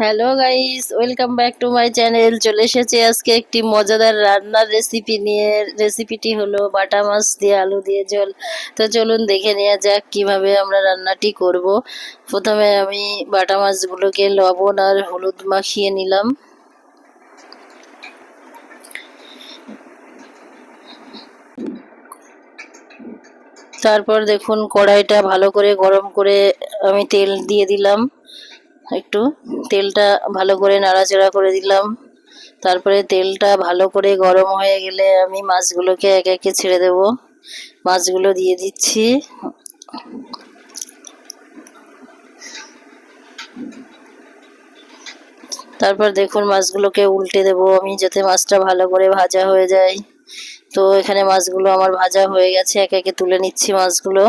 Hello guys, welcome back to my channel. চলে এসেছি আজকে একটি মজাদার রান্নার রেসিপি নিয়ে। রেসিপিটি হলো বাটা মাছ দিয়ে আলু দিয়ে ঝোল। তো চলুন দেখে নেওয়া যাক কিভাবে আমরা রান্নাটি করব। প্রথমে আমি বাটা মাছগুলোকে লবণ আর হলুদ মাখিয়ে নিলাম। তারপর দেখুন কড়াইটা ভালো করে গরম করে আমি তেল দিয়ে দিলাম। একটু তেলটা ভালো করে নাড়াচাড়া করে দিলাম। তারপরে তেলটা ভালো করে গরম হয়ে গেলে আমি মাছগুলোকে একে একে ছেড়ে দেব। মাছগুলো দিয়ে দিচ্ছি। তারপর দেখুন মাছগুলোকে উল্টে দেব আমি, যাতে মাছটা ভালো করে ভাজা হয়ে যায়। তো এখানে মাছগুলো আমার ভাজা হয়ে গেছে, একে একে তুলে নিচ্ছি মাছগুলো।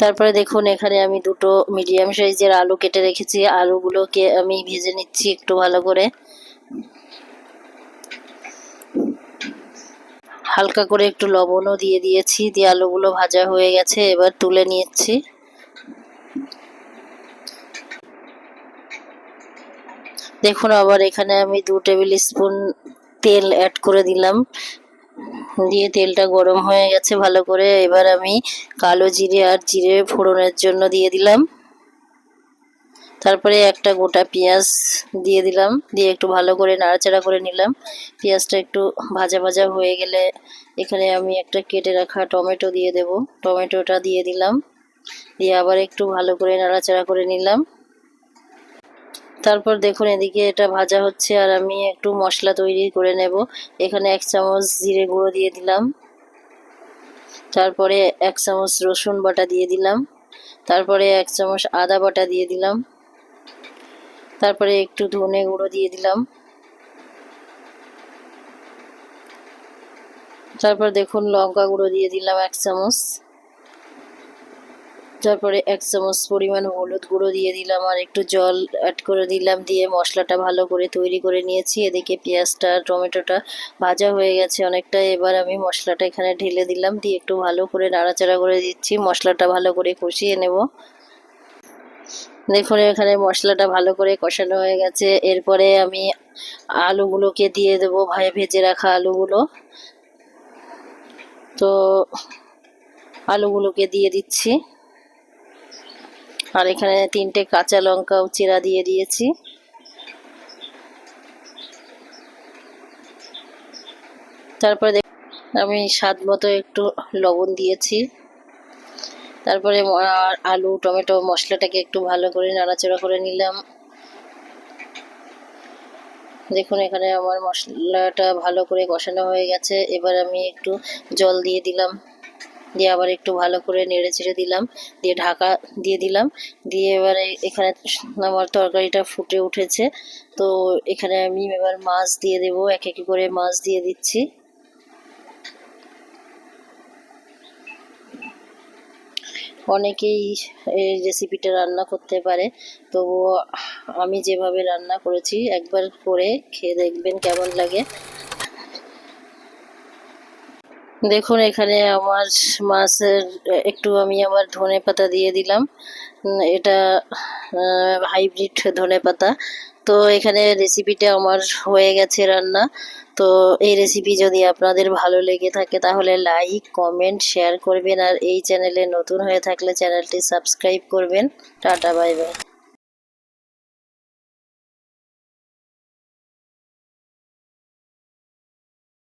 তারপরে দেখুন এখানে আমি দুটো মিডিয়াম সাইজের আলু কেটে রেখেছি। আলুগুলোকে আমি ভেজে নিচ্ছি একটু ভালো করে। হালকা করে একটু লবণও দিয়ে দিয়েছি। দিয়ে আলুগুলো ভাজা হয়ে গেছে, এবার তুলে নিচ্ছি। দেখুন আবার এখানে আমি 2 টেবিল স্পুন তেল অ্যাড করে দিলাম। দিয়ে তেলটা গরম হয়ে গেছে ভালো করে। এবার আমি কালো জিরে আর জিরে ফোড়নের জন্য দিয়ে দিলাম। তারপরে একটা গোটা পেঁয়াজ দিয়ে দিলাম, দিয়ে একটু ভালো করে নাড়াচাড়া করে নিলাম। পেঁয়াজটা একটু ভাজা ভাজা হয়ে গেলে এখানে আমি একটা কেটে রাখা টমেটো দিয়ে দেব। টমেটোটা দিয়ে দিলাম, দিয়ে আবার একটু ভালো করে নাড়াচাড়া করে নিলাম। তারপর দেখুন এদিকে এটা ভাজা হচ্ছে আর আমি একটু মশলা তৈরি করে নেব। এখানে 1 চামচ জিরে গুঁড়ো দিয়ে দিলাম। তারপরে 1 চামচ রসুন বাটা দিয়ে দিলাম। তারপরে 1 চামচ আদা বাটা দিয়ে দিলাম। তারপরে একটু ধনে গুঁড়ো দিয়ে দিলাম। তারপর দেখুন লঙ্কা গুঁড়ো দিয়ে দিলাম 1 চামচ। তারপরে 1 চামচ পরিমাণ হলুদ গুঁড়ো দিয়ে দিলাম আর একটু জল অ্যাড করে দিলাম। দিয়ে মশলাটা ভালো করে তৈরি করে নিয়েছি। এদিকে পেঁয়াজটা টমেটোটা ভাজা হয়ে গেছে অনেকটা। এবার আমি মশলাটা এখানে ঢেলে দিলাম, দিয়ে একটু ভালো করে নাড়াচাড়া করে দিচ্ছি। মশলাটা ভালো করে কষিয়ে নেব। দেখুন এখানে মশলাটা ভালো করে কষানো হয়ে গেছে। এরপরে আমি আলুগুলোকে দিয়ে দেবো, ভেজে রাখা আলুগুলো। তো আলুগুলোকে দিয়ে দিচ্ছি। আর এখানে 3টে কাঁচা লঙ্কাও চিরা দিয়ে দিয়েছি। তারপরে আমি স্বাদ মতো একটু লবণ দিয়েছি। তারপরে আলু টমেটো মশলাটাকে একটু ভালো করে নাড়াচাড়া করে নিলাম। দেখুন এখানে আমার মশলাটা ভালো করে কষানো হয়ে গেছে। এবার আমি একটু জল দিয়ে দিলাম, দিয়ে আবার একটু ভালো করে নেড়ে চেড়ে দিলাম, দিয়ে ঢাকা দিয়ে দিলাম। দিয়ে এবারে এখানে আমার তরকারিটা ফুটে উঠেছে। তো এখানে আমি এবার মাছ দিয়ে দেবো, এক এক করে মাছ দিয়ে দিচ্ছি। অনেকেই এই রেসিপিটা রান্না করতে পারে, তবুও আমি যেভাবে রান্না করেছি একবার করে খেয়ে দেখবেন কেমন লাগে। দেখুন এখানে আমার মাছের একটু আমি আবার ধনেপাতা দিয়ে দিলাম। এটা হাইব্রিড ধনেপাতা। তো এখানে রেসিপিটা আমার হয়ে গেছে রান্না। তো এই রেসিপি যদি আপনাদের ভালো লেগে থাকে তাহলে লাইক কমেন্ট শেয়ার করবেন, আর এই চ্যানেলে নতুন হয়ে থাকলে চ্যানেলটি সাবস্ক্রাইব করবেন। Tata bye bye.